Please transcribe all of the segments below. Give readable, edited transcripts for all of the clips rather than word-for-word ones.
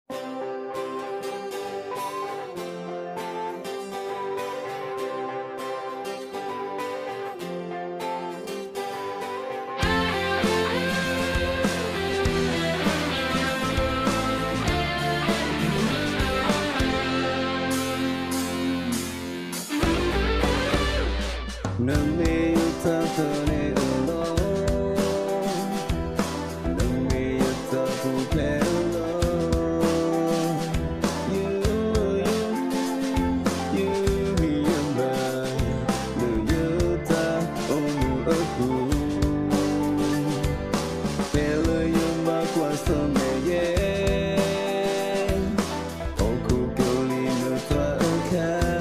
Nâng mi ta thơ nê ở lo Nâng mi ta thu plé lo You mi yam ba Lu ta o mu ơ ku Pè lơ yam ba qua sơ mẹ ye O ku kyo li nơ toa ơ kha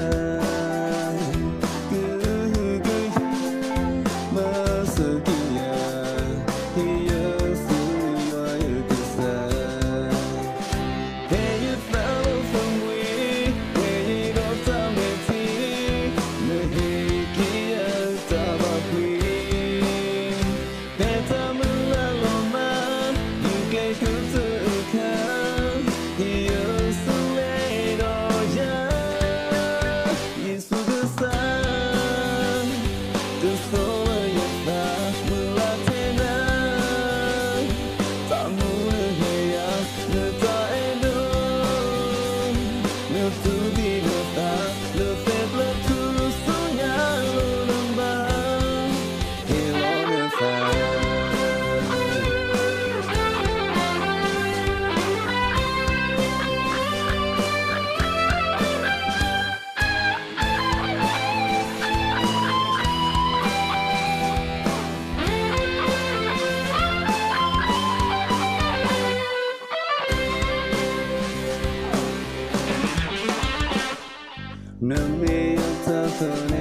Nâng mi ta thơ